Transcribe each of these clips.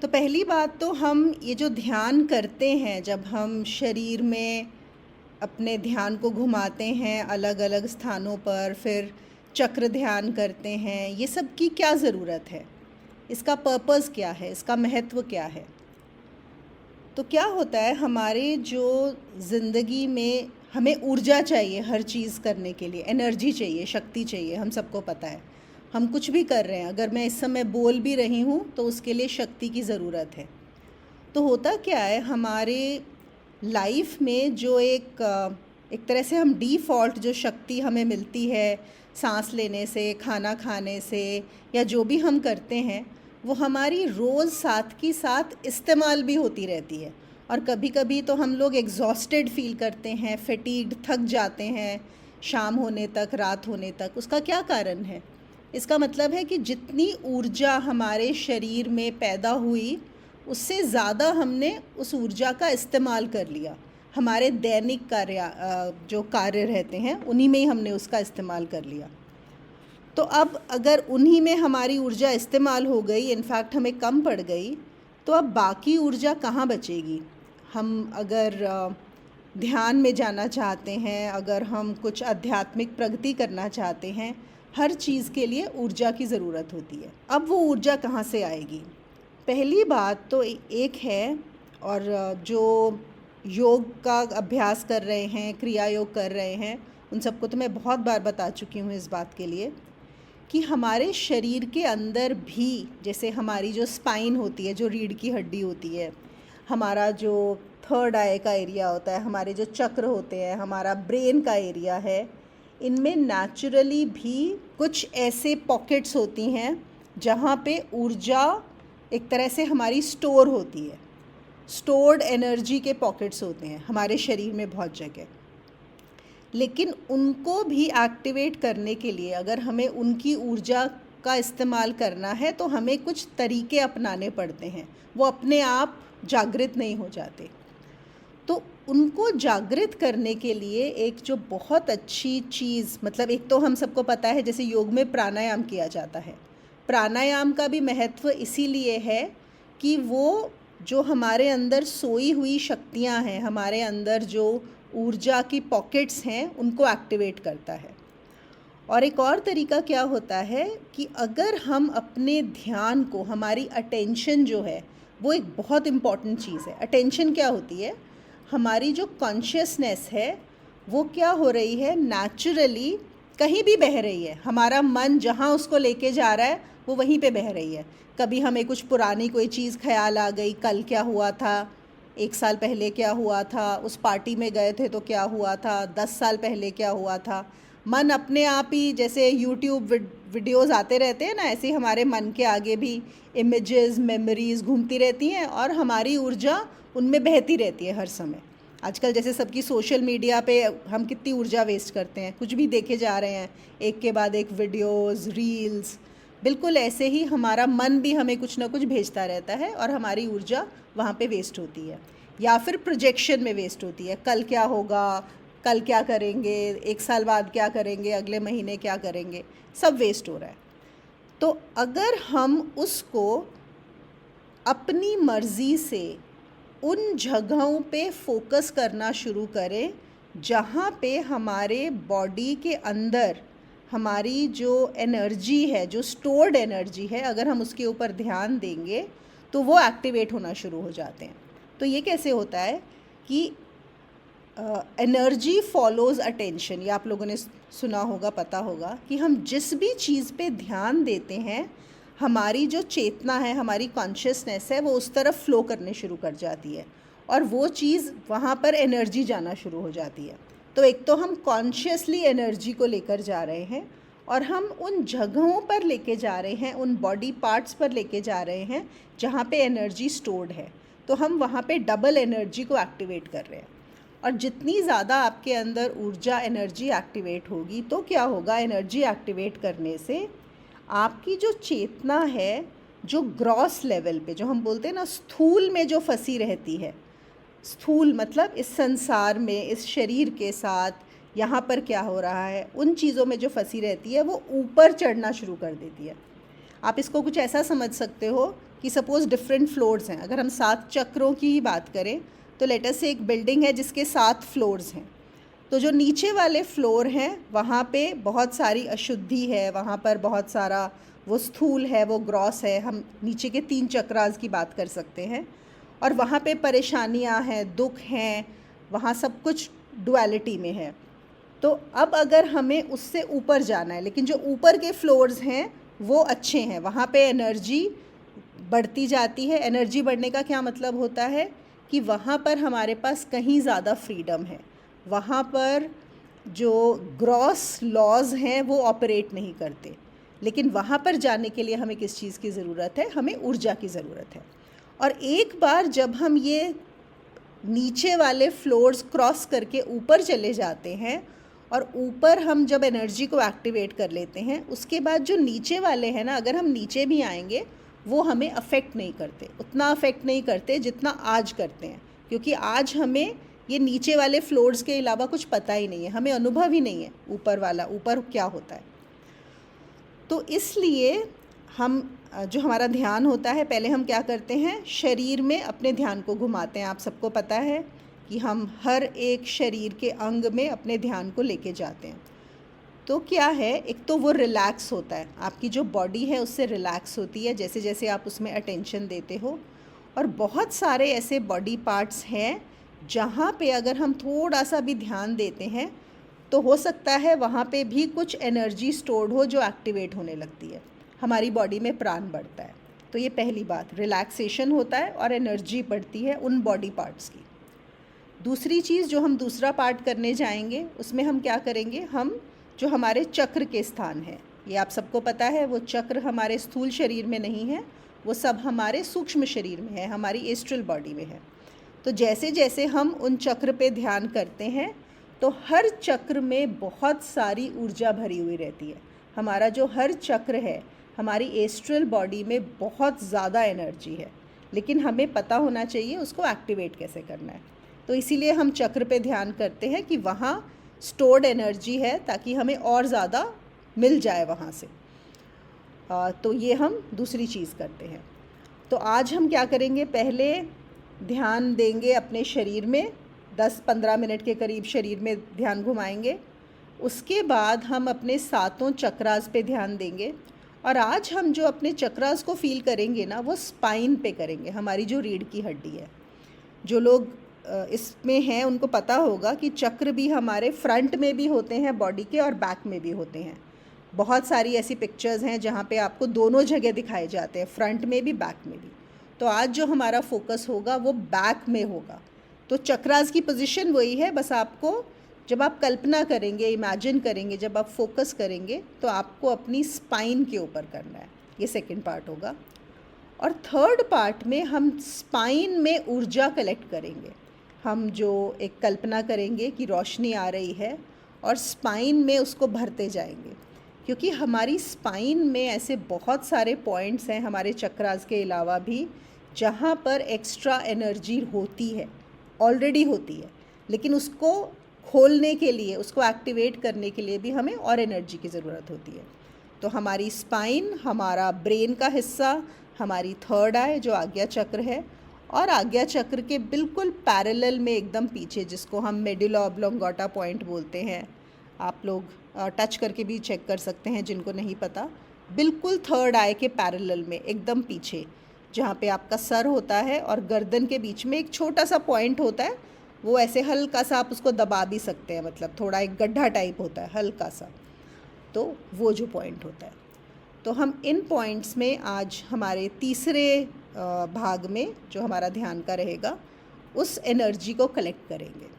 तो पहली बात तो हम ये जो ध्यान करते हैं, जब हम शरीर में अपने ध्यान को घुमाते हैं अलग अलग स्थानों पर, फिर चक्र ध्यान करते हैं, ये सब की क्या ज़रूरत है? इसका पर्पस क्या है? इसका महत्व क्या है? तो क्या होता है, हमारे जो ज़िंदगी में हमें ऊर्जा चाहिए हर चीज़ करने के लिए, एनर्जी चाहिए, शक्ति चाहिए, हम सबको पता है। हम कुछ भी कर रहे हैं, अगर मैं इस समय बोल भी रही हूँ तो उसके लिए शक्ति की ज़रूरत है। तो होता क्या है, हमारे लाइफ में जो एक तरह से हम डिफ़ॉल्ट जो शक्ति हमें मिलती है सांस लेने से, खाना खाने से, या जो भी हम करते हैं, वो हमारी रोज़ साथ की साथ इस्तेमाल भी होती रहती है। और कभी कभी तो हम लोग एग्जॉस्टेड फील करते हैं, फैटीग्ड, थक जाते हैं शाम होने तक, रात होने तक। उसका क्या कारण है? इसका मतलब है कि जितनी ऊर्जा हमारे शरीर में पैदा हुई, उससे ज़्यादा हमने उस ऊर्जा का इस्तेमाल कर लिया। हमारे दैनिक जो कार्य रहते हैं उन्हीं में ही हमने उसका इस्तेमाल कर लिया। तो अब अगर उन्हीं में हमारी ऊर्जा इस्तेमाल हो गई, इनफैक्ट हमें कम पड़ गई, तो अब बाकी ऊर्जा कहाँ बचेगी? हम अगर ध्यान में जाना चाहते हैं, अगर हम कुछ आध्यात्मिक प्रगति करना चाहते हैं, हर चीज़ के लिए ऊर्जा की ज़रूरत होती है। अब वो ऊर्जा कहाँ से आएगी? पहली बात तो एक है, और जो योग का अभ्यास कर रहे हैं, क्रिया योग कर रहे हैं, उन सबको तो मैं बहुत बार बता चुकी हूँ इस बात के लिए कि हमारे शरीर के अंदर भी, जैसे हमारी जो स्पाइन होती है, जो रीढ़ की हड्डी होती है, हमारा जो थर्ड आई का एरिया होता है, हमारे जो चक्र होते हैं, हमारा ब्रेन का एरिया है, इनमें नेचुरली भी कुछ ऐसे पॉकेट्स होती हैं जहाँ पे ऊर्जा एक तरह से हमारी स्टोर होती है। स्टोर्ड एनर्जी के पॉकेट्स होते हैं हमारे शरीर में बहुत जगह। लेकिन उनको भी एक्टिवेट करने के लिए, अगर हमें उनकी ऊर्जा का इस्तेमाल करना है, तो हमें कुछ तरीके अपनाने पड़ते हैं। वो अपने आप जागृत नहीं हो जाते। तो उनको जागृत करने के लिए एक जो बहुत अच्छी चीज़, मतलब एक तो हम सबको पता है जैसे योग में प्राणायाम किया जाता है। प्राणायाम का भी महत्व इसीलिए है कि वो जो हमारे अंदर सोई हुई शक्तियाँ हैं, हमारे अंदर जो ऊर्जा की पॉकेट्स हैं, उनको एक्टिवेट करता है। और एक और तरीका क्या होता है कि अगर हम अपने ध्यान को, हमारी अटेंशन जो है, वो एक बहुत इम्पॉर्टेंट चीज़ है। अटेंशन क्या होती है? हमारी जो कॉन्शियसनेस है वो क्या हो रही है, नेचुरली कहीं भी बह रही है। हमारा मन जहाँ उसको लेके जा रहा है वो वहीं पे बह रही है। कभी हमें कुछ पुरानी कोई चीज़ ख्याल आ गई, कल क्या हुआ था, 1 साल पहले क्या हुआ था, उस पार्टी में गए थे तो क्या हुआ था, 10 साल पहले क्या हुआ था। मन अपने आप ही, जैसे यूट्यूब वीडियोज़ आते रहते हैं ना, ऐसे ही हमारे मन के आगे भी इमेजेस, मेमोरीज़ घूमती रहती हैं और हमारी ऊर्जा उनमें बहती रहती है हर समय। आजकल जैसे सबकी सोशल मीडिया पे हम कितनी ऊर्जा वेस्ट करते हैं, कुछ भी देखे जा रहे हैं, एक के बाद एक वीडियोज़, रील्स। बिल्कुल ऐसे ही हमारा मन भी हमें कुछ ना कुछ भेजता रहता है और हमारी ऊर्जा वहाँ पे वेस्ट होती है, या फिर प्रोजेक्शन में वेस्ट होती है। कल क्या होगा, कल क्या करेंगे, 1 साल बाद क्या करेंगे, अगले महीने क्या करेंगे, सब वेस्ट हो रहा है। तो अगर हम उसको अपनी मर्ज़ी से उन जगहों पे फोकस करना शुरू करें जहाँ पे हमारे बॉडी के अंदर हमारी जो एनर्जी है, जो स्टोर्ड एनर्जी है, अगर हम उसके ऊपर ध्यान देंगे तो वो एक्टिवेट होना शुरू हो जाते हैं। तो ये कैसे होता है कि एनर्जी फॉलोज़ अटेंशन, ये आप लोगों ने सुना होगा, पता होगा कि हम जिस भी चीज़ पे ध्यान देते हैं, हमारी जो चेतना है, हमारी कॉन्शियसनेस है, वो उस तरफ फ्लो करने शुरू कर जाती है और वो चीज़, वहाँ पर एनर्जी जाना शुरू हो जाती है। तो एक तो हम कॉन्शियसली एनर्जी को लेकर जा रहे हैं और हम उन जगहों पर लेके जा रहे हैं, उन बॉडी पार्ट्स पर लेके जा रहे हैं जहाँ पे एनर्जी स्टोर्ड है। तो हम वहाँ पे डबल एनर्जी को एक्टिवेट कर रहे हैं। और जितनी ज़्यादा आपके अंदर ऊर्जा, एनर्जी एक्टिवेट होगी, तो क्या होगा, एनर्जी एक्टिवेट करने से आपकी जो चेतना है, जो ग्रॉस लेवल पे, जो हम बोलते हैं ना स्थूल में जो फंसी रहती है, स्थूल मतलब इस संसार में, इस शरीर के साथ यहाँ पर क्या हो रहा है, उन चीज़ों में जो फंसी रहती है, वो ऊपर चढ़ना शुरू कर देती है। आप इसको कुछ ऐसा समझ सकते हो कि सपोज़ डिफरेंट फ्लोर्स हैं, अगर हम 7 चक्रों की ही बात करें तो लेट अस से एक बिल्डिंग है जिसके 7 फ्लोर्स हैं, तो जो नीचे वाले फ्लोर हैं वहाँ पे बहुत सारी अशुद्धि है, वहाँ पर बहुत सारा वो स्थूल है, वो ग्रॉस है, हम नीचे के 3 चक्रास की बात कर सकते हैं, और वहाँ पे परेशानियाँ हैं, दुख हैं, वहाँ सब कुछ डुअलिटी में है। तो अब अगर हमें उससे ऊपर जाना है, लेकिन जो ऊपर के फ्लोर्स हैं वो अच्छे हैं, वहाँ पे एनर्जी बढ़ती जाती है। एनर्जी बढ़ने का क्या मतलब होता है कि वहाँ पर हमारे पास कहीं ज़्यादा फ्रीडम है, वहाँ पर जो ग्रॉस लॉज हैं वो ऑपरेट नहीं करते। लेकिन वहाँ पर जाने के लिए हमें किस चीज़ की ज़रूरत है? हमें ऊर्जा की ज़रूरत है। और एक बार जब हम ये नीचे वाले फ्लोर्स क्रॉस करके ऊपर चले जाते हैं और ऊपर हम जब एनर्जी को एक्टिवेट कर लेते हैं, उसके बाद जो नीचे वाले हैं ना, अगर हम नीचे भी आएंगे वो हमें अफेक्ट नहीं करते, उतना अफेक्ट नहीं करते जितना आज करते हैं, क्योंकि आज हमें ये नीचे वाले फ्लोर्स के अलावा कुछ पता ही नहीं है, हमें अनुभव ही नहीं है ऊपर वाला, ऊपर क्या होता है। तो इसलिए हम जो हमारा ध्यान होता है, पहले हम क्या करते हैं, शरीर में अपने ध्यान को घुमाते हैं। आप सबको पता है कि हम हर एक शरीर के अंग में अपने ध्यान को लेके जाते हैं। तो क्या है, एक तो वो रिलैक्स होता है, आपकी जो बॉडी है उससे रिलैक्स होती है जैसे जैसे आप उसमें अटेंशन देते हो। और बहुत सारे ऐसे बॉडी पार्ट्स हैं जहाँ पे अगर हम थोड़ा सा भी ध्यान देते हैं तो हो सकता है वहाँ पे भी कुछ एनर्जी स्टोर्ड हो जो एक्टिवेट होने लगती है, हमारी बॉडी में प्राण बढ़ता है। तो ये पहली बात, रिलैक्सेशन होता है और एनर्जी बढ़ती है उन बॉडी पार्ट्स की। दूसरी चीज़ जो हम दूसरा पार्ट करने जाएंगे उसमें हम क्या करेंगे, हम जो हमारे चक्र के स्थान हैं, ये आप सबको पता है, वो चक्र हमारे स्थूल शरीर में नहीं है, वो सब हमारे सूक्ष्म शरीर में है, हमारी एस्ट्रल बॉडी में है। तो जैसे जैसे हम उन चक्र पे ध्यान करते हैं तो हर चक्र में बहुत सारी ऊर्जा भरी हुई रहती है। हमारा जो हर चक्र है, हमारी एस्ट्रल बॉडी में बहुत ज़्यादा एनर्जी है, लेकिन हमें पता होना चाहिए उसको एक्टिवेट कैसे करना है। तो इसीलिए हम चक्र पे ध्यान करते हैं कि वहाँ स्टोर्ड एनर्जी है ताकि हमें और ज़्यादा मिल जाए वहाँ से। तो ये हम दूसरी चीज़ करते हैं। तो आज हम क्या करेंगे, पहले ध्यान देंगे अपने शरीर में, 10-15 मिनट के करीब शरीर में ध्यान घुमाएंगे। उसके बाद हम अपने 7 चक्रास पे ध्यान देंगे। और आज हम जो अपने चक्रास को फील करेंगे ना, वो स्पाइन पे करेंगे, हमारी जो रीढ़ की हड्डी है। जो लोग इसमें हैं उनको पता होगा कि चक्र भी हमारे फ्रंट में भी होते हैं बॉडी के और बैक में भी होते हैं। बहुत सारी ऐसी पिक्चर्स हैं जहाँ पे आपको दोनों जगह दिखाए जाते हैं, फ्रंट में भी बैक में भी। तो आज जो हमारा फोकस होगा वो बैक में होगा। तो चक्रास की पोजीशन वही है, बस आपको जब आप कल्पना करेंगे, इमेजिन करेंगे, जब आप फोकस करेंगे तो आपको अपनी स्पाइन के ऊपर करना है। ये सेकंड पार्ट होगा। और थर्ड पार्ट में हम स्पाइन में ऊर्जा कलेक्ट करेंगे। हम जो एक कल्पना करेंगे कि रोशनी आ रही है और स्पाइन में उसको भरते जाएंगे, क्योंकि हमारी स्पाइन में ऐसे बहुत सारे पॉइंट्स हैं हमारे चक्रास के अलावा भी जहाँ पर एक्स्ट्रा एनर्जी होती है, ऑलरेडी होती है, लेकिन उसको खोलने के लिए, उसको एक्टिवेट करने के लिए भी हमें और एनर्जी की ज़रूरत होती है। तो हमारी स्पाइन हमारा ब्रेन का हिस्सा, हमारी थर्ड आई जो आज्ञा चक्र है, और आज्ञा चक्र के बिल्कुल पैरेलल में एकदम पीछे, जिसको हम मेडुला ऑब्लोंगेटा पॉइंट बोलते हैं, आप लोग टच करके भी चेक कर सकते हैं जिनको नहीं पता, बिल्कुल थर्ड आई के पैरेलल में एकदम पीछे, जहाँ पे आपका सर होता है और गर्दन के बीच में एक छोटा सा पॉइंट होता है, वो ऐसे हल्का सा आप उसको दबा भी सकते हैं, मतलब थोड़ा एक गड्ढा टाइप होता है हल्का सा, तो वो जो पॉइंट होता है। तो हम इन पॉइंट्स में आज हमारे तीसरे भाग में जो हमारा ध्यान का रहेगा, उस एनर्जी को कलेक्ट करेंगे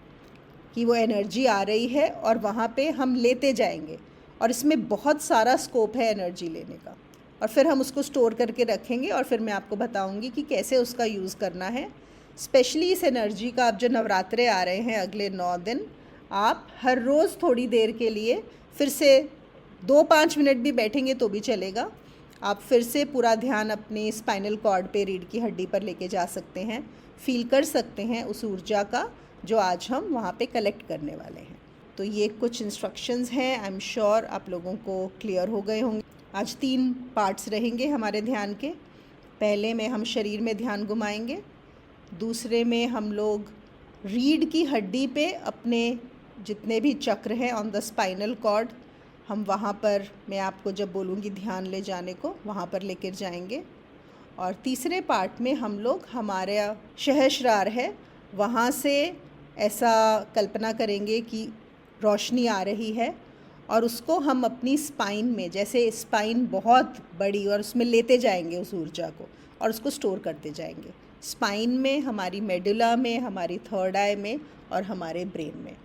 कि वो एनर्जी आ रही है और वहाँ पे हम लेते जाएंगे। और इसमें बहुत सारा स्कोप है एनर्जी लेने का, और फिर हम उसको स्टोर करके रखेंगे और फिर मैं आपको बताऊंगी कि कैसे उसका यूज़ करना है। स्पेशली इस एनर्जी का, अब जो नवरात्रे आ रहे हैं अगले 9 दिन, आप हर रोज़ थोड़ी देर के लिए फिर से 2-5 मिनट भी बैठेंगे तो भी चलेगा, आप फिर से पूरा ध्यान अपने स्पाइनल कॉर्ड पे, रीढ़ की हड्डी पर लेके जा सकते हैं, फील कर सकते हैं उस ऊर्जा का जो आज हम वहाँ पे कलेक्ट करने वाले हैं। तो ये कुछ इंस्ट्रक्शंस हैं, आई एम श्योर आप लोगों को क्लियर हो गए होंगे। आज 3 पार्ट्स रहेंगे हमारे ध्यान के। पहले में हम शरीर में ध्यान घुमाएंगे, दूसरे में हम लोग रीढ़ की हड्डी पे अपने जितने भी चक्र हैं ऑन द स्पाइनल कॉर्ड, हम वहाँ पर, मैं आपको जब बोलूँगी ध्यान ले जाने को, वहाँ पर लेकर जाएंगे। और तीसरे पार्ट में हम लोग हमारा सहस्रार है, वहाँ से ऐसा कल्पना करेंगे कि रोशनी आ रही है और उसको हम अपनी स्पाइन में, जैसे स्पाइन बहुत बड़ी, और उसमें लेते जाएंगे उस ऊर्जा को और उसको स्टोर करते जाएंगे स्पाइन में, हमारी मेडुला में, हमारी थर्ड आई में और हमारे ब्रेन में,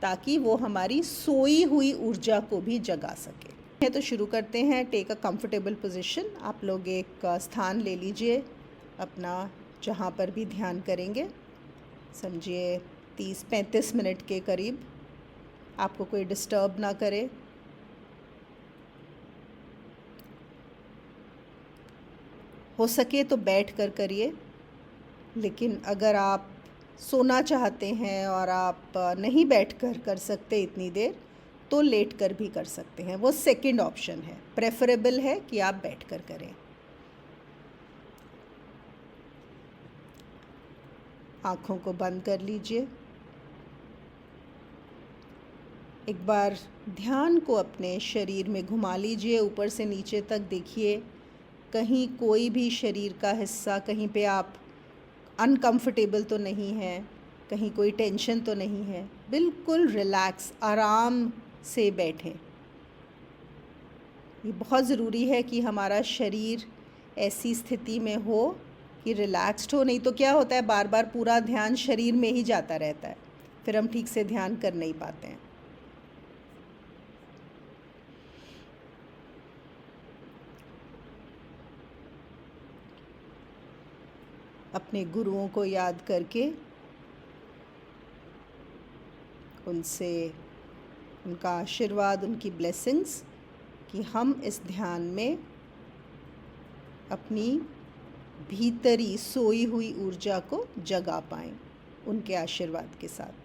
ताकि वो हमारी सोई हुई ऊर्जा को भी जगा सके। तो शुरू करते हैं। Take a comfortable position. आप लोग एक स्थान ले लीजिए अपना, जहाँ पर भी ध्यान करेंगे। समझिए 30-35 मिनट के करीब। आपको कोई डिस्टर्ब ना करे। हो सके तो बैठ कर करिए, लेकिन अगर आप सोना चाहते हैं और आप नहीं बैठकर कर सकते इतनी देर, तो लेट कर भी कर सकते हैं। वो सेकंड ऑप्शन है। प्रेफरेबल है कि आप बैठकर करें। आँखों को बंद कर लीजिए। एक बार ध्यान को अपने शरीर में घुमा लीजिए, ऊपर से नीचे तक देखिए। कहीं कोई भी शरीर का हिस्सा, कहीं पे आप अनकंफर्टेबल तो नहीं है, कहीं कोई टेंशन तो नहीं है। बिल्कुल रिलैक्स, आराम से बैठें। ये बहुत ज़रूरी है कि हमारा शरीर ऐसी स्थिति में हो कि रिलैक्स्ड हो, नहीं तो क्या होता है, बार बार पूरा ध्यान शरीर में ही जाता रहता है, फिर हम ठीक से ध्यान कर नहीं पाते हैं। अपने गुरुओं को याद करके उनसे उनका आशीर्वाद, उनकी ब्लेसिंग्स, कि हम इस ध्यान में अपनी भीतरी सोई हुई ऊर्जा को जगा पाएं, उनके आशीर्वाद के साथ।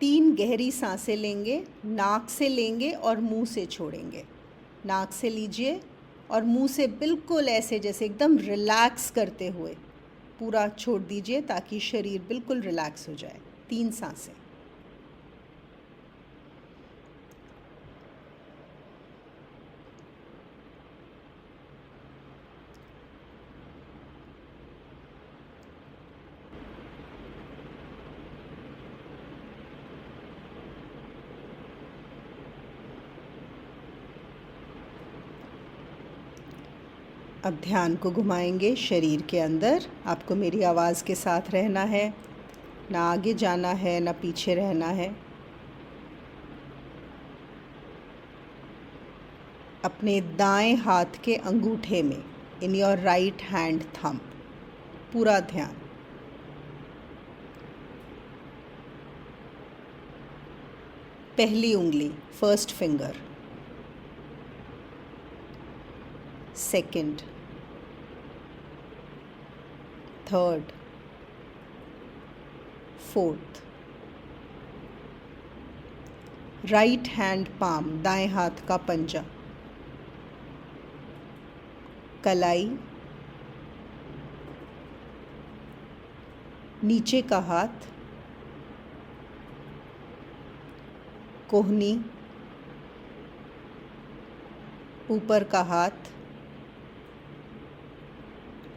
तीन गहरी सांसें लेंगे। नाक से लेंगे और मुंह से छोड़ेंगे। नाक से लीजिए और मुंह से बिल्कुल ऐसे जैसे एकदम रिलैक्स करते हुए पूरा छोड़ दीजिए, ताकि शरीर बिल्कुल रिलैक्स हो जाए। 3 सांसें। अब ध्यान को घुमाएंगे शरीर के अंदर। आपको मेरी आवाज़ के साथ रहना है, ना आगे जाना है ना पीछे रहना है। अपने दाएं हाथ के अंगूठे में, in your right hand thumb, पूरा ध्यान। पहली उंगली, first finger, second, third, fourth. Right hand palm, दाएं हाथ का पंजा, कलाई, नीचे का हाथ, कोहनी, ऊपर का हाथ,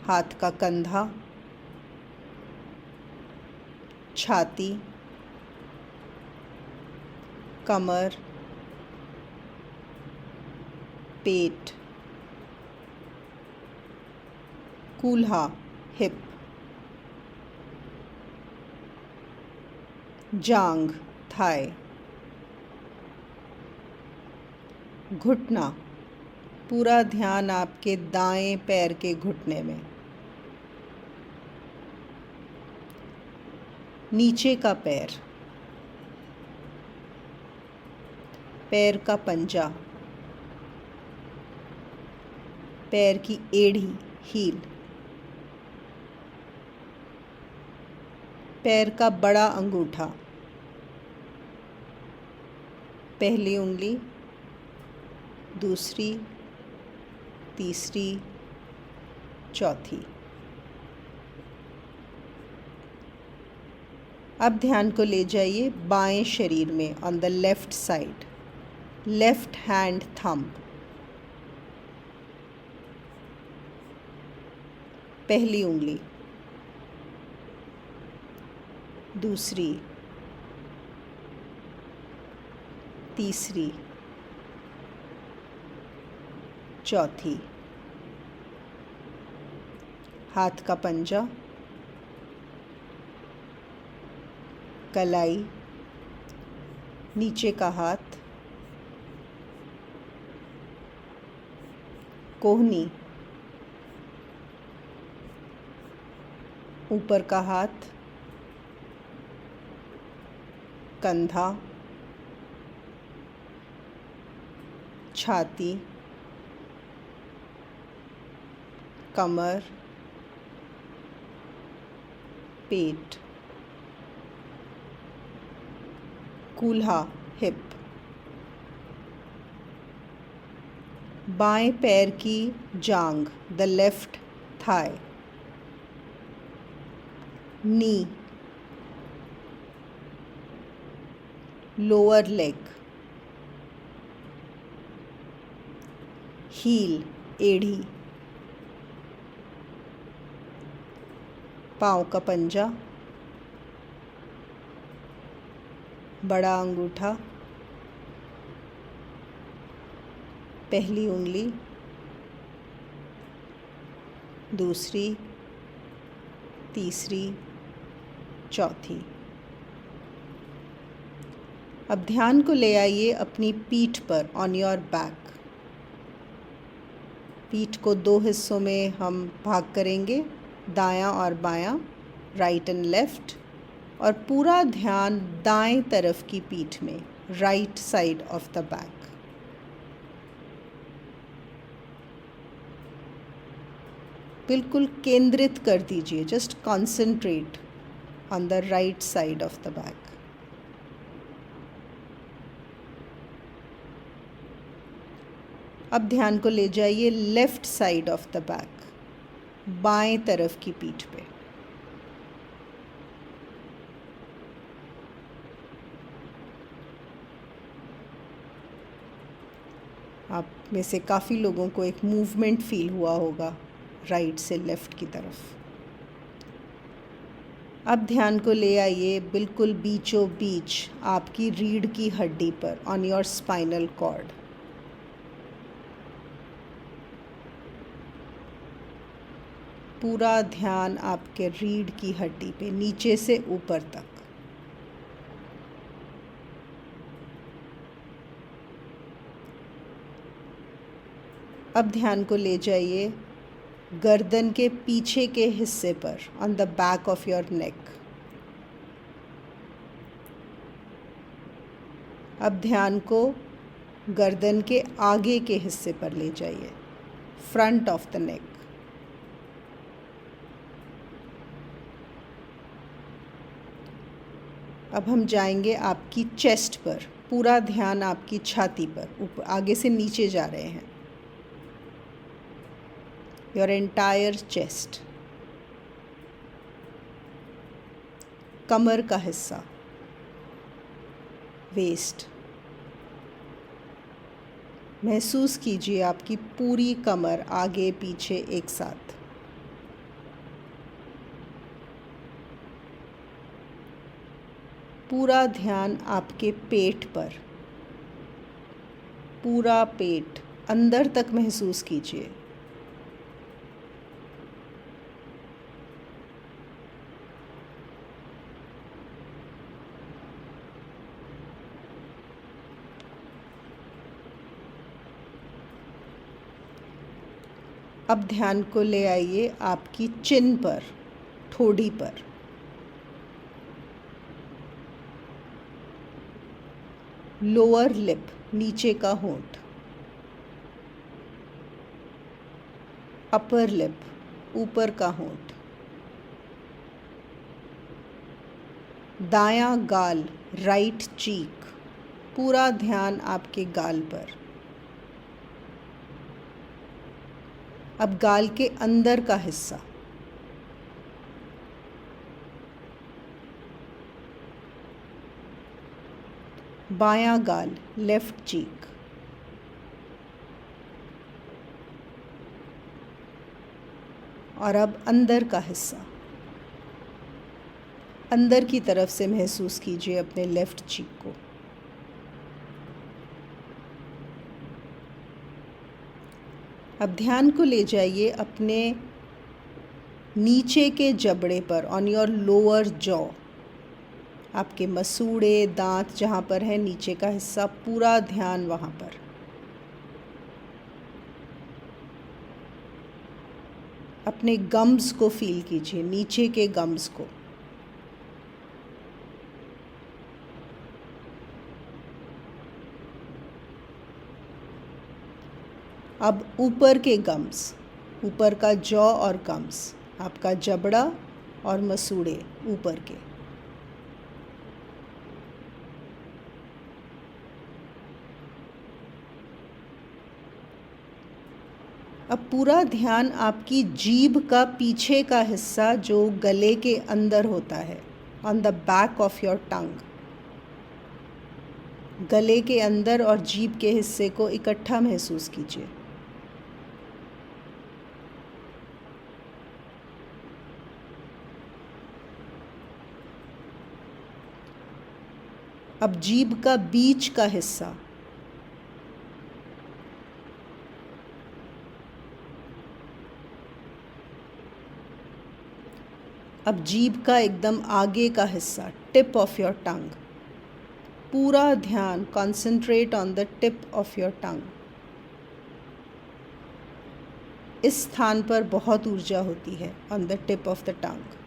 हाथ का कंधा, छाती, कमर, पेट, कूल्हा, हिप, जांघ, थाई, घुटना। पूरा ध्यान आपके दाएं पैर के घुटने में, नीचे का पैर, पैर का पंजा, पैर की एड़ी, हील, पैर का बड़ा अंगूठा, पहली उंगली, दूसरी, तीसरी, चौथी। अब ध्यान को ले जाइए बाएं शरीर में, on the left side, left hand thumb, पहली उंगली, दूसरी, तीसरी, चौथी। हाथ का पंजा, कलाई, नीचे का हाथ, कोहनी, ऊपर का हाथ, कंधा, छाती, कमर, पेट, कूल्हा, हिप, बाएं पैर की जांग, the left thigh, knee, lower leg, heel, एड़ी, पाँव का पंजा, बड़ा अंगूठा, पहली उंगली, दूसरी, तीसरी, चौथी। अब ध्यान को ले आइए अपनी पीठ पर, ऑन योर बैक। पीठ को दो हिस्सों में हम भाग करेंगे, दायां और बायां, राइट एंड लेफ्ट, और पूरा ध्यान दाएं तरफ की पीठ में, right side of the back. बिल्कुल केंद्रित कर दीजिए, just concentrate on the right side of the back. अब ध्यान को ले जाइए left side of the back, बाएं तरफ की पीठ पे। आप में से काफ़ी लोगों को एक मूवमेंट फील हुआ होगा राइट से लेफ़्ट की तरफ। अब ध्यान को ले आइए बिल्कुल बीचों बीच आपकी रीढ़ की हड्डी पर, ऑन योर स्पाइनल कॉर्ड। पूरा ध्यान आपके रीढ़ की हड्डी पे, नीचे से ऊपर तक। अब ध्यान को ले जाइए गर्दन के पीछे के हिस्से पर, on the back of your neck. अब ध्यान को गर्दन के आगे के हिस्से पर ले जाइए, फ्रंट ऑफ द नेक। अब हम जाएंगे आपकी चेस्ट पर, पूरा ध्यान आपकी छाती पर, ऊपर आगे से नीचे जा रहे हैं, योर एंटायर चेस्ट। कमर का हिस्सा, वेस्ट। महसूस कीजिए आपकी पूरी कमर आगे पीछे एक साथ। पूरा ध्यान आपके पेट पर, पूरा पेट अंदर तक महसूस कीजिए। अब ध्यान को ले आइए आपकी चिन पर, ठोड़ी पर। लोअर लिप, नीचे का होंठ। अपर लिप, ऊपर का होंठ। दायां गाल, राइट चीक, पूरा ध्यान आपके गाल पर। अब गाल के अंदर का हिस्सा, बायां गाल, लेफ्ट चीक, और अब अंदर का हिस्सा, अंदर की तरफ से महसूस कीजिए अपने लेफ्ट चीक को। अब ध्यान को ले जाइए अपने नीचे के जबड़े पर, ऑन योर लोअर जॉ, आपके मसूड़े, दांत जहाँ पर है, नीचे का हिस्सा, पूरा ध्यान वहाँ पर। अपने गम्स को फील कीजिए, नीचे के गम्स को। अब ऊपर के गम्स, ऊपर का जॉ और गम्स, आपका जबड़ा और मसूड़े ऊपर के। अब पूरा ध्यान आपकी जीभ का पीछे का हिस्सा जो गले के अंदर होता है, on the back of your tongue, गले के अंदर और जीभ के हिस्से को इकट्ठा महसूस कीजिए। अब जीभ का बीच का हिस्सा, अब जीभ का एकदम आगे का हिस्सा, टिप ऑफ योर टंग, पूरा ध्यान, concentrate on the tip of your tongue. इस स्थान पर बहुत ऊर्जा होती है, on the tip of the tongue.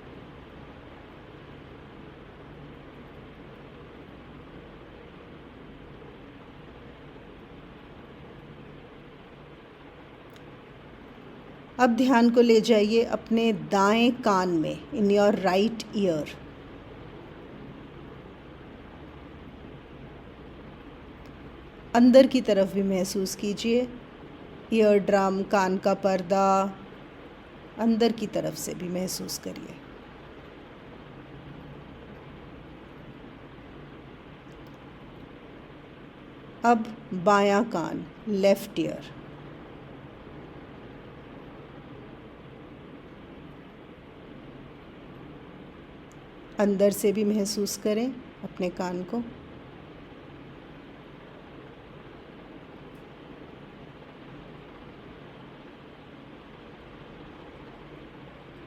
अब ध्यान को ले जाइए अपने दाएं कान में, इन योर राइट ईयर। अंदर की तरफ भी महसूस कीजिए, ईयर ड्रम, कान का पर्दा, अंदर की तरफ से भी महसूस करिए। अब बायां कान, लेफ्ट ईयर, अंदर से भी महसूस करें अपने कान को।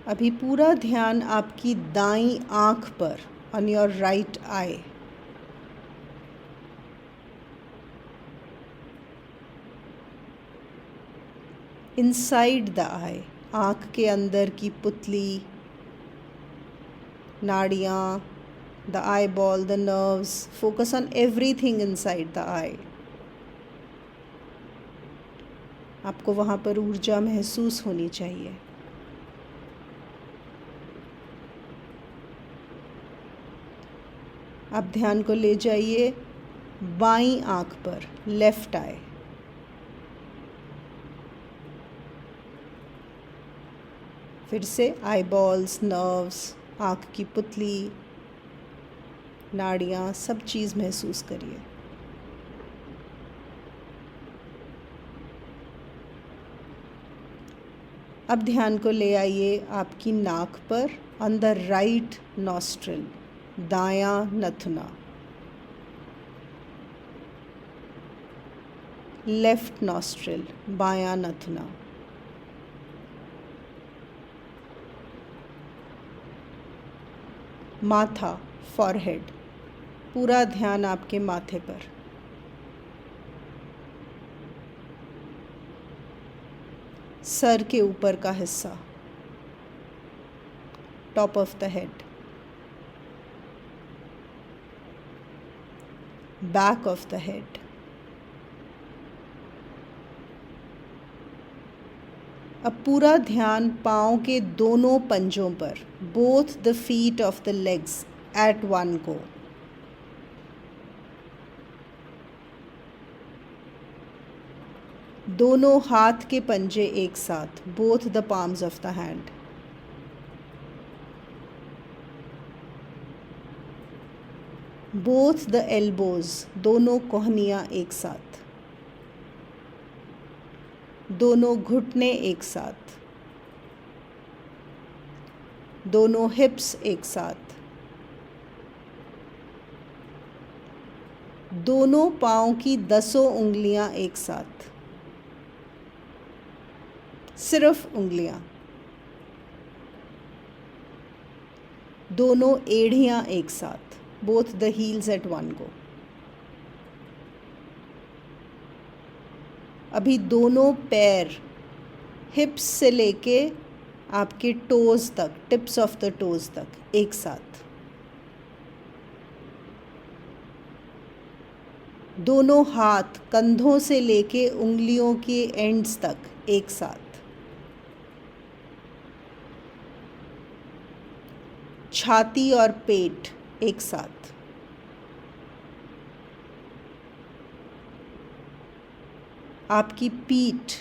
अभी पूरा ध्यान आपकी दाईं आंख पर, on your right eye. Inside the eye, आंख के अंदर की पुतली, नाड़ियाँ, the eyeball, the nerves, focus on everything inside the eye. आपको वहाँ पर ऊर्जा महसूस होनी चाहिए। अब ध्यान को ले जाइए बाईं आंख पर, लेफ्ट आई। फिर से आईबॉल्स, नर्व्स, आँख की पुतली, नाड़ियाँ, सब चीज़ महसूस करिए। अब ध्यान को ले आइए आपकी नाक पर, ऑन द राइट नॉस्ट्रिल, दायां नथुना, लेफ्ट नॉस्ट्रिल, बायां नथुना। माथा, फॉरहेड, पूरा ध्यान आपके माथे पर। सर के ऊपर का हिस्सा, top of the head, back of the head. अब पूरा ध्यान पाँव के दोनों पंजों पर, both the feet of the legs at one go. दोनों हाथ के पंजे एक साथ, both the palms of the hand. Both the elbows, दोनों कोहनियाँ एक साथ. दोनों घुटने एक साथ. दोनों हिप्स एक साथ. दोनों पाँव की 10 उंगलियां एक साथ. सिर्फ उंगलियां. दोनों एड़ियां एक साथ. Both the heels at one go. अभी दोनों पैर हिप्स से लेके आपके टोज तक, टिप्स ऑफ द टोज तक एक साथ. दोनों हाथ कंधों से लेके उंगलियों के एंड्स तक एक साथ. छाती और पेट एक साथ. आपकी पीठ,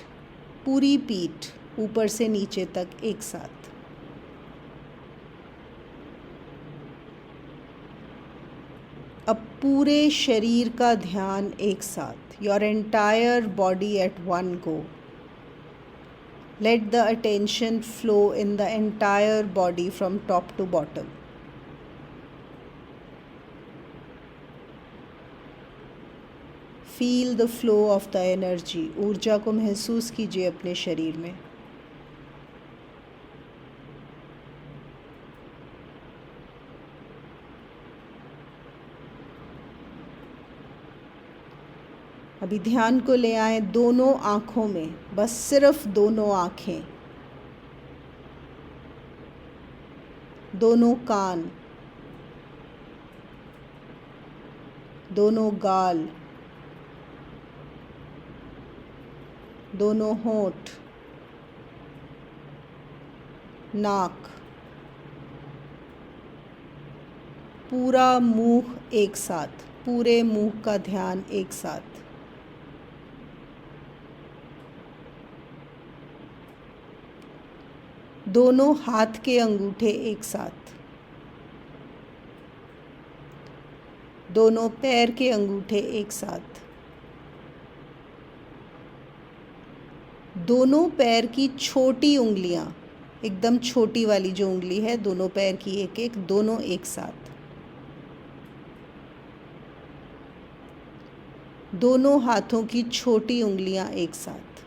पूरी पीठ ऊपर से नीचे तक एक साथ. अब पूरे शरीर का ध्यान एक साथ. Your entire body at one go. Let the attention flow in the entire body from top to bottom. Feel the flow of the energy. ऊर्जा को महसूस कीजिए अपने शरीर में. अभी ध्यान को ले आए दोनों आँखों में. बस सिर्फ दोनों आँखें. दोनों कान. दोनों गाल. दोनों होंठ. नाक. पूरा मुंह एक साथ. पूरे मुंह का ध्यान एक साथ. दोनों हाथ के अंगूठे एक साथ. दोनों पैर के अंगूठे एक साथ. दोनों पैर की छोटी उंगलियां, एकदम छोटी वाली जो उंगली है, दोनों पैर की एक एक, दोनों एक साथ. दोनों हाथों की छोटी उंगलियां एक साथ.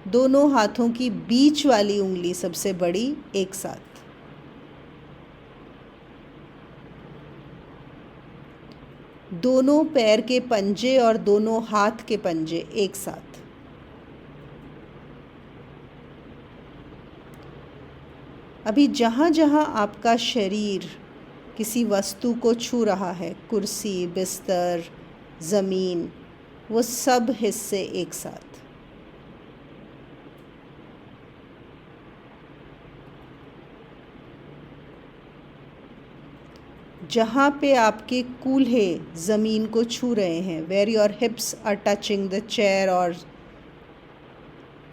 दोनों हाथों की बीच वाली उंगली सबसे बड़ी एक साथ. दोनों पैर के पंजे और दोनों हाथ के पंजे एक साथ. अभी जहाँ जहाँ आपका शरीर किसी वस्तु को छू रहा है, कुर्सी, बिस्तर, ज़मीन, वो सब हिस्से एक साथ. जहाँ पे आपके कूल्हे ज़मीन को छू रहे हैं, where your hips are touching the chair और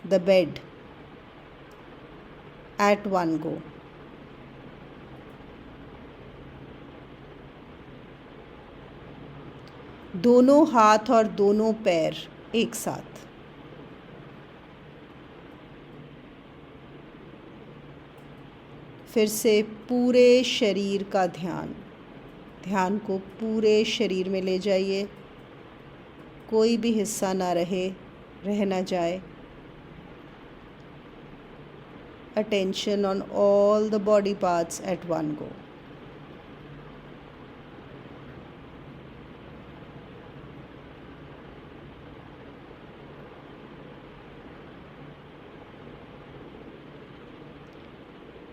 the bed, at one go. दोनों हाथ और दोनों पैर एक साथ. फिर से पूरे शरीर का ध्यान. ध्यान को पूरे शरीर में ले जाइए. कोई भी हिस्सा ना रह ना जाए. Attention on all the body parts at one go.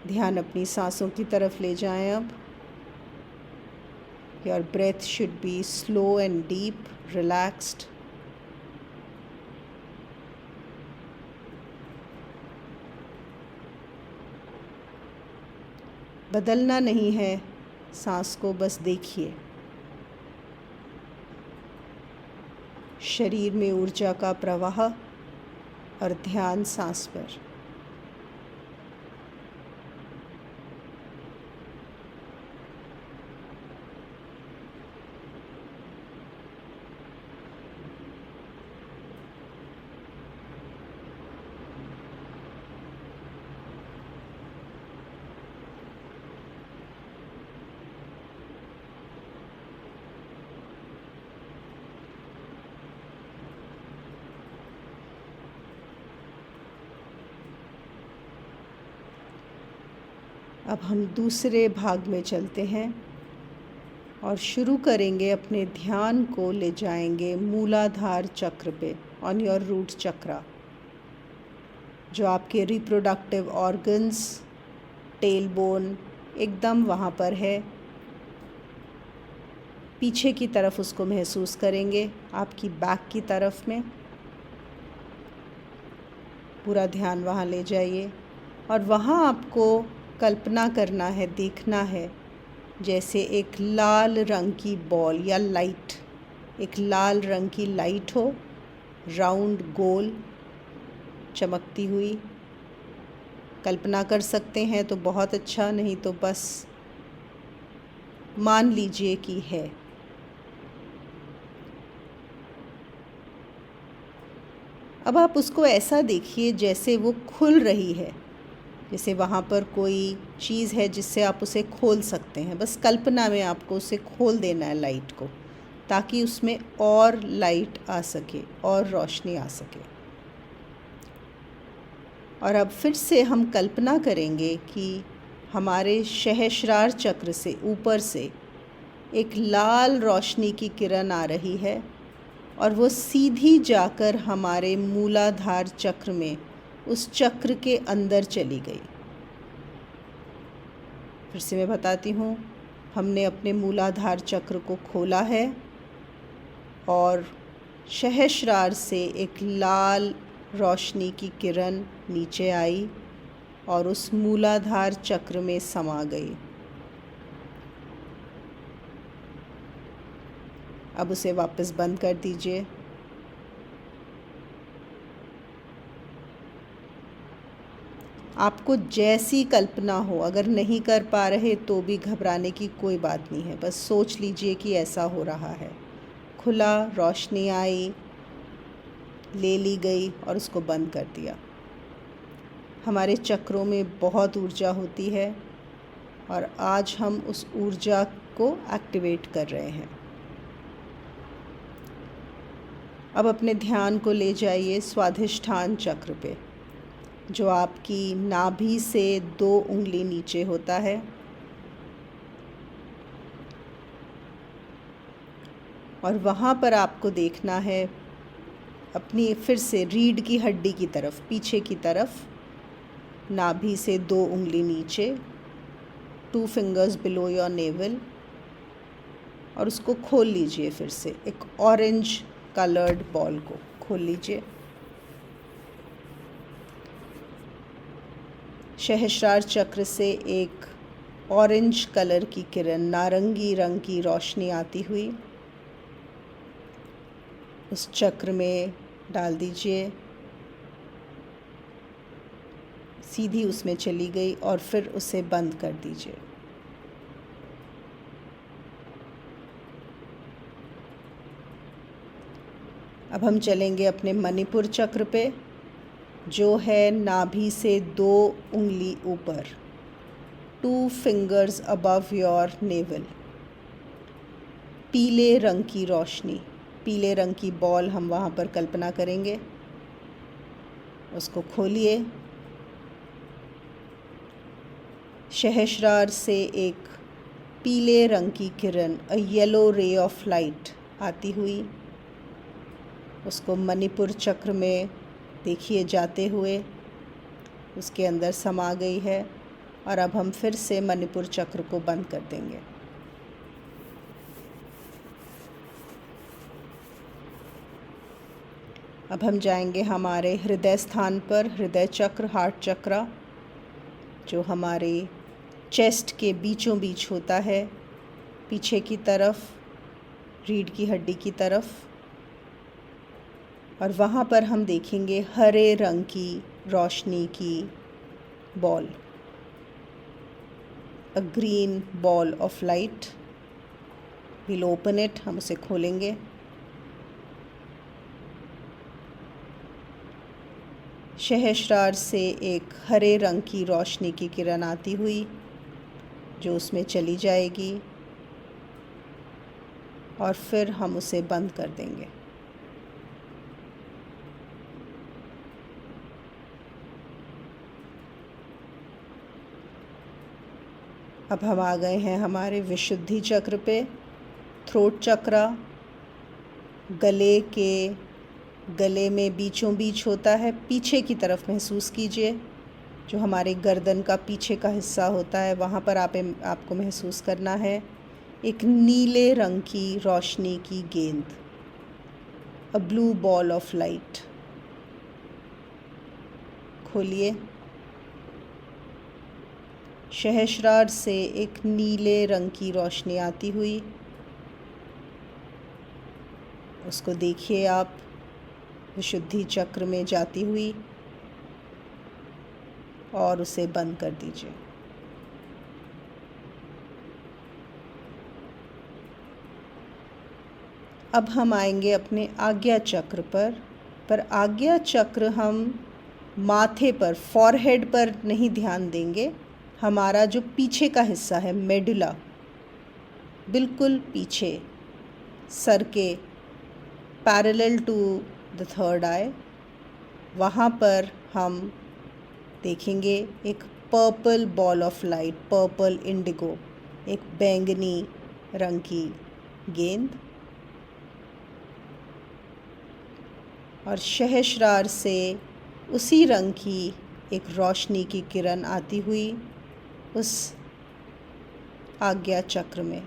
ध्यान अपनी सांसों की तरफ ले जाएं. अब your breath should be slow and deep, relaxed. बदलना नहीं है सांस को, बस देखिए। शरीर में ऊर्जा का प्रवाह और ध्यान सांस पर। अब हम दूसरे भाग में चलते हैं और शुरू करेंगे, अपने ध्यान को ले जाएंगे मूलाधार चक्र पे, ऑन योर रूट चक्रा, जो आपके रिप्रोडक्टिव ऑर्गन्स, टेल बोन एकदम वहाँ पर है। पीछे की तरफ उसको महसूस करेंगे, आपकी बैक की तरफ में। पूरा ध्यान वहाँ ले जाइए और वहाँ आपको कल्पना करना है, देखना है जैसे एक लाल रंग की बॉल या लाइट, एक लाल रंग की लाइट हो, राउंड गोल चमकती हुई। कल्पना कर सकते हैं तो बहुत अच्छा, नहीं तो बस मान लीजिए कि है। अब आप उसको ऐसा देखिए जैसे वो खुल रही है, जैसे वहाँ पर कोई चीज़ है जिससे आप उसे खोल सकते हैं। बस कल्पना में आपको उसे खोल देना है लाइट को, ताकि उसमें और लाइट आ सके और रोशनी आ सके। और अब फिर से हम कल्पना करेंगे कि हमारे सहस्रार चक्र से ऊपर से एक लाल रोशनी की किरण आ रही है और वो सीधी जाकर हमारे मूलाधार चक्र में, उस चक्र के अंदर चली गई। फिर से मैं बताती हूँ, हमने अपने मूलाधार चक्र को खोला है और सहस्रार से एक लाल रोशनी की किरण नीचे आई और उस मूलाधार चक्र में समा गई। अब उसे वापस बंद कर दीजिए। आपको जैसी कल्पना हो, अगर नहीं कर पा रहे तो भी घबराने की कोई बात नहीं है, बस सोच लीजिए कि ऐसा हो रहा है। खुला, रोशनी आई, ले ली गई और उसको बंद कर दिया। हमारे चक्रों में बहुत ऊर्जा होती है और आज हम उस ऊर्जा को एक्टिवेट कर रहे हैं। अब अपने ध्यान को ले जाइए स्वाधिष्ठान चक्र पे, जो आपकी नाभि से 2 उंगली नीचे होता है। और वहाँ पर आपको देखना है अपनी फिर से रीढ़ की हड्डी की तरफ, पीछे की तरफ, नाभि से 2 उंगली नीचे, 2 फिंगर्स बिलो योर नेवल, और उसको खोल लीजिए। फिर से एक ऑरेंज कलर्ड बॉल को खोल लीजिए। सहस्रार चक्र से एक ऑरेंज कलर की किरण, नारंगी रंग की रोशनी आती हुई उस चक्र में डाल दीजिए। सीधी उसमें चली गई और फिर उसे बंद कर दीजिए। अब हम चलेंगे अपने मणिपुर चक्र पे, जो है नाभि से 2 उंगली ऊपर, 2 फिंगर्स अबव योर नेवल। पीले रंग की रोशनी, पीले रंग की बॉल हम वहाँ पर कल्पना करेंगे। उसको खोलिए। सहस्रार से एक पीले रंग की किरण, अ येलो रे ऑफ लाइट आती हुई उसको मणिपुर चक्र में देखिए जाते हुए, उसके अंदर समा गई है। और अब हम फिर से मणिपुर चक्र को बंद कर देंगे। अब हम जाएंगे हमारे हृदय स्थान पर, हृदय चक्र, हार्ट चक्रा, जो हमारे चेस्ट के बीचों बीच होता है, पीछे की तरफ, रीढ़ की हड्डी की तरफ। और वहाँ पर हम देखेंगे हरे रंग की रोशनी की ball, a green ball of light. Will open it, हम उसे खोलेंगे। सहस्रार से एक हरे रंग की रोशनी की किरण आती हुई जो उसमें चली जाएगी और फिर हम उसे बंद कर देंगे। अब हम आ गए हैं हमारे विशुद्धि चक्र पे, थ्रोट चक्रा। गले में बीचों बीच होता है, पीछे की तरफ महसूस कीजिए। जो हमारे गर्दन का पीछे का हिस्सा होता है वहाँ पर आपको महसूस करना है एक नीले रंग की रोशनी की गेंद, अ ब्लू बॉल ऑफ लाइट। खोलिए। सहस्रार से एक नीले रंग की रोशनी आती हुई, उसको देखिए आप विशुद्धि चक्र में जाती हुई और उसे बंद कर दीजिए। अब हम आएंगे अपने आज्ञा चक्र पर आज्ञा चक्र हम माथे पर, फॉरहेड पर नहीं ध्यान देंगे। हमारा जो पीछे का हिस्सा है, मेडुला, बिल्कुल पीछे सर के पैरेलल टू द थर्ड आई, वहाँ पर हम देखेंगे एक purple ball of light, purple Indigo, एक बैंगनी रंग की गेंद। और सहस्रार से उसी रंग की एक रोशनी की किरण आती हुई उस आज्ञा चक्र में।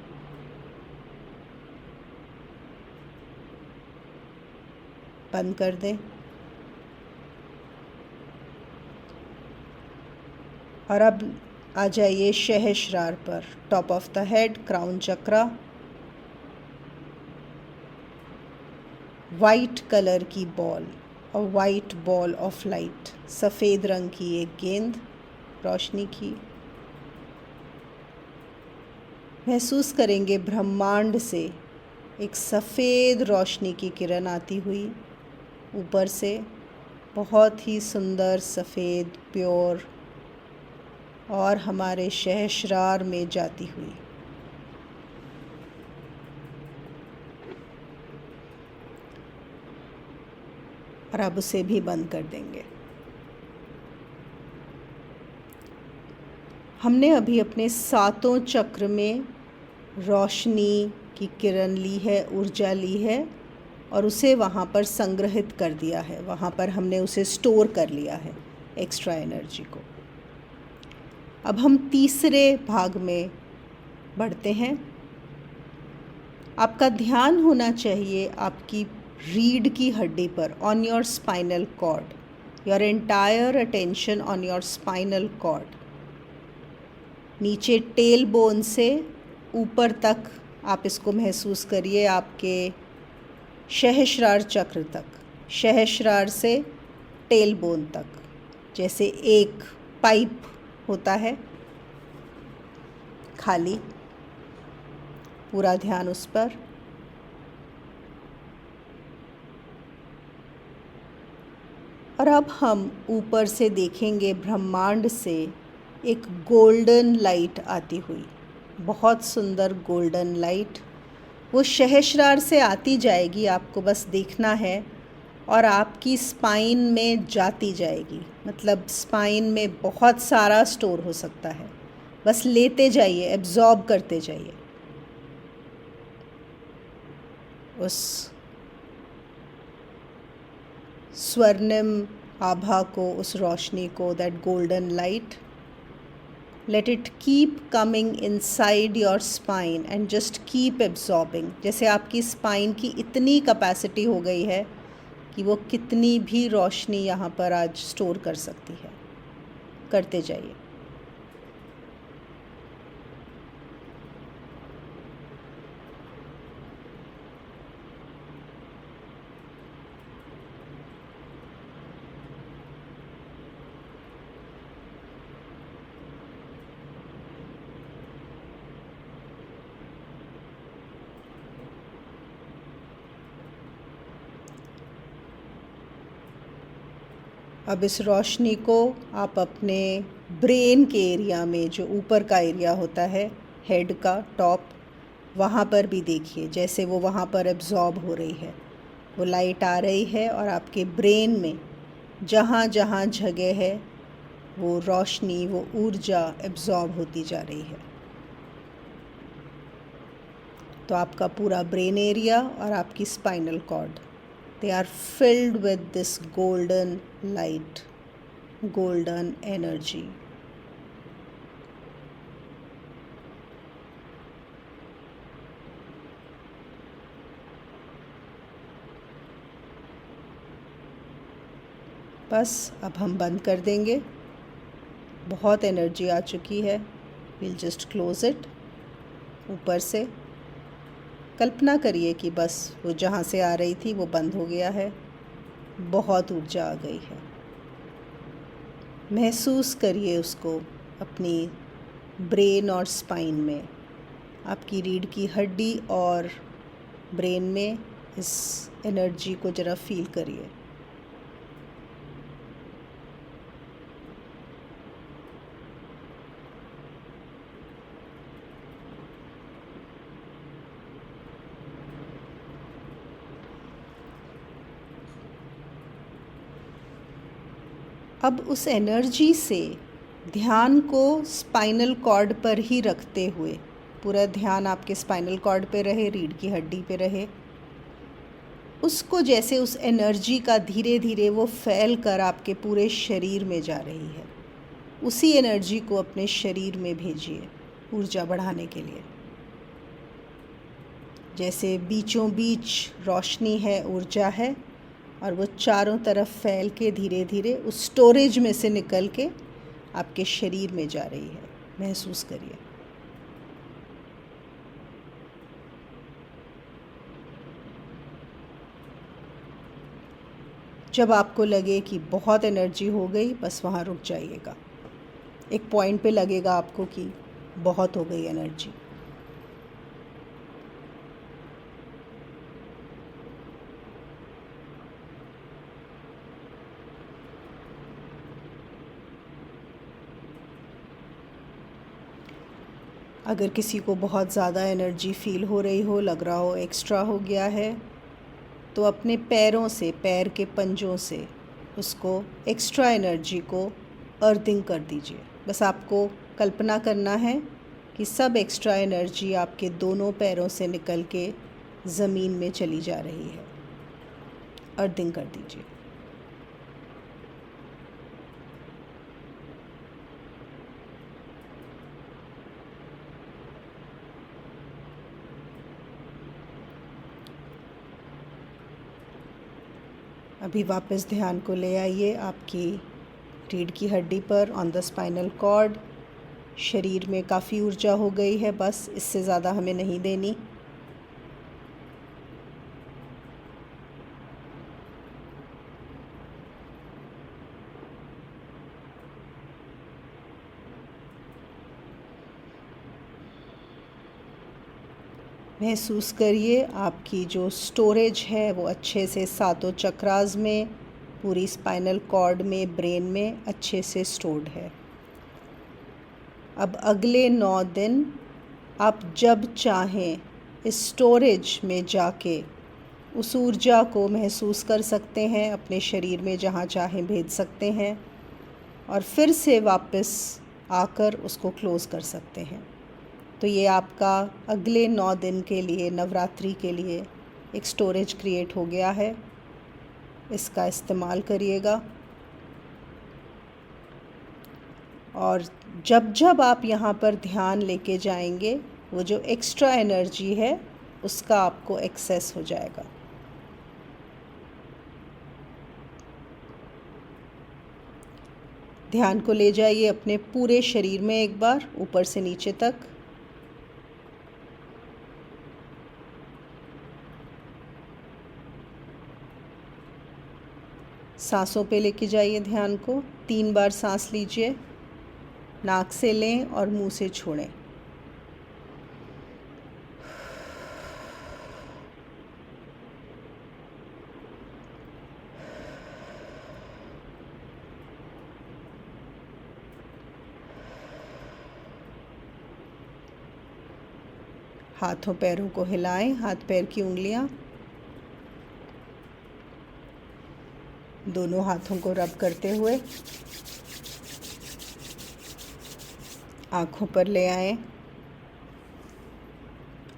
बंद कर दें। और अब आ जाइए सहस्रार पर, top of the head, crown chakra. White colour की ball, a white ball of light, सफ़ेद रंग की एक गेंद रोशनी की। महसूस करेंगे ब्रह्मांड से एक सफ़ेद रोशनी की किरण आती हुई ऊपर से, बहुत ही सुंदर सफ़ेद, प्योर, और हमारे सहस्रार में जाती हुई। और अब उसे भी बंद कर देंगे। हमने अभी अपने सातों चक्र में रोशनी की किरण ली है, ऊर्जा ली है और उसे वहाँ पर संग्रहित कर दिया है, वहाँ पर हमने उसे स्टोर कर लिया है, एक्स्ट्रा एनर्जी को। अब हम तीसरे भाग में बढ़ते हैं। आपका ध्यान होना चाहिए आपकी रीढ़ की हड्डी पर, on your spinal cord, your entire attention on your spinal cord. नीचे टेल बोन से ऊपर तक आप इसको महसूस करिए, आपके सहस्रार चक्र तक, सहस्रार से टेल बोन तक, जैसे एक पाइप होता है खाली। पूरा ध्यान उस पर। और अब हम ऊपर से देखेंगे ब्रह्मांड से एक गोल्डन लाइट आती हुई, बहुत सुंदर गोल्डन लाइट। वो सहस्रार से आती जाएगी, आपको बस देखना है, और आपकी स्पाइन में जाती जाएगी। मतलब स्पाइन में बहुत सारा स्टोर हो सकता है, बस लेते जाइए, एब्जॉर्ब करते जाइए उस स्वर्णिम आभा को, उस रोशनी को, that golden light. Let it keep coming inside your spine and just keep absorbing. जैसे आपकी स्पाइन की इतनी कैपेसिटी हो गई है कि वो कितनी भी रोशनी यहाँ पर आज स्टोर कर सकती है। करते जाइए। अब इस रोशनी को आप अपने ब्रेन के एरिया में, जो ऊपर का एरिया होता है हेड का टॉप, वहाँ पर भी देखिए, जैसे वो वहाँ पर एब्जॉर्ब हो रही है। वो लाइट आ रही है और आपके ब्रेन में जहाँ जहाँ जगह है वो रोशनी, वो ऊर्जा एब्जॉर्ब होती जा रही है। तो आपका पूरा ब्रेन एरिया और आपकी spinal cord, they are filled with this golden light, golden energy. बस अब हम बंद कर देंगे, बहुत एनर्जी आ चुकी है। we'll just close it। ऊपर से कल्पना करिए कि बस वो जहाँ से आ रही थी वो बंद हो गया है, बहुत ऊर्जा आ गई है। महसूस करिए उसको अपनी ब्रेन और स्पाइन में, आपकी रीढ़ की हड्डी और ब्रेन में इस एनर्जी को ज़रा फील करिए। अब उस एनर्जी से ध्यान को स्पाइनल कॉर्ड पर ही रखते हुए, पूरा ध्यान आपके स्पाइनल कॉर्ड पे रहे, रीढ़ की हड्डी पे रहे, उसको जैसे उस एनर्जी का धीरे धीरे वो फैल कर आपके पूरे शरीर में जा रही है, उसी एनर्जी को अपने शरीर में भेजिए ऊर्जा बढ़ाने के लिए। जैसे बीचों बीच रोशनी है, ऊर्जा है, और वो चारों तरफ फैल के धीरे धीरे उस स्टोरेज में से निकल के आपके शरीर में जा रही है। महसूस करिए। जब आपको लगे कि बहुत एनर्जी हो गई, बस वहाँ रुक जाइएगा। एक पॉइंट पे लगेगा आपको कि बहुत हो गई एनर्जी। अगर किसी को बहुत ज़्यादा एनर्जी फील हो रही हो, लग रहा हो एक्स्ट्रा हो गया है, तो अपने पैरों से, पैर के पंजों से उसको एक्स्ट्रा एनर्जी को अर्थिंग कर दीजिए। बस आपको कल्पना करना है कि सब एक्स्ट्रा एनर्जी आपके दोनों पैरों से निकल के ज़मीन में चली जा रही है। अर्थिंग कर दीजिए। अभी वापस ध्यान को ले आइए आपकी रीढ़ की हड्डी पर, ऑन द स्पाइनल कॉर्ड। शरीर में काफ़ी ऊर्जा हो गई है, बस इससे ज़्यादा हमें नहीं देनी। महसूस करिए आपकी जो स्टोरेज है वो अच्छे से सातों चक्रास में, पूरी स्पाइनल कॉर्ड में, ब्रेन में अच्छे से स्टोर्ड है। अब अगले 9 दिन आप जब चाहें इस स्टोरेज में जाके उस ऊर्जा को महसूस कर सकते हैं, अपने शरीर में जहाँ चाहें भेज सकते हैं, और फिर से वापस आकर उसको क्लोज़ कर सकते हैं। तो ये आपका अगले 9 दिन के लिए, नवरात्रि के लिए एक स्टोरेज क्रिएट हो गया है। इसका इस्तेमाल करिएगा। और जब जब आप यहाँ पर ध्यान लेके जाएंगे, वो जो एक्स्ट्रा एनर्जी है उसका आपको एक्सेस हो जाएगा। ध्यान को ले जाइए अपने पूरे शरीर में एक बार, ऊपर से नीचे तक। सांसों पे लेके जाइए ध्यान को। 3 बार सांस लीजिए, नाक से लें और मुंह से छोड़ें। हाथों पैरों को हिलाएं, हाथ पैर की उंगलियां, दोनों हाथों को रब करते हुए आँखों पर ले आएं।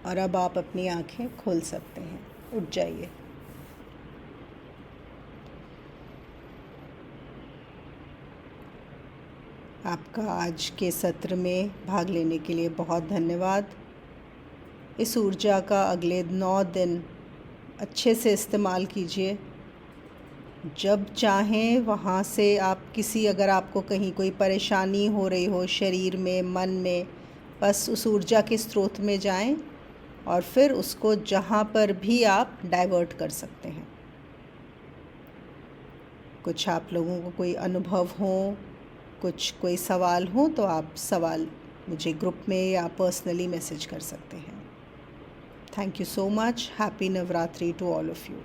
और अब आप अपनी आँखें खोल सकते हैं, उठ जाइए। आपका आज के सत्र में भाग लेने के लिए बहुत धन्यवाद। इस ऊर्जा का अगले 9 दिन अच्छे से इस्तेमाल कीजिए। जब चाहें वहाँ से आप अगर आपको कहीं कोई परेशानी हो रही हो शरीर में, मन में, बस उस ऊर्जा के स्रोत में जाएं और फिर उसको जहाँ पर भी आप डाइवर्ट कर सकते हैं। कुछ आप लोगों को कोई अनुभव हो, कोई सवाल हो तो आप सवाल मुझे ग्रुप में या पर्सनली मैसेज कर सकते हैं। Thank you so much. Happy Navratri to all of you.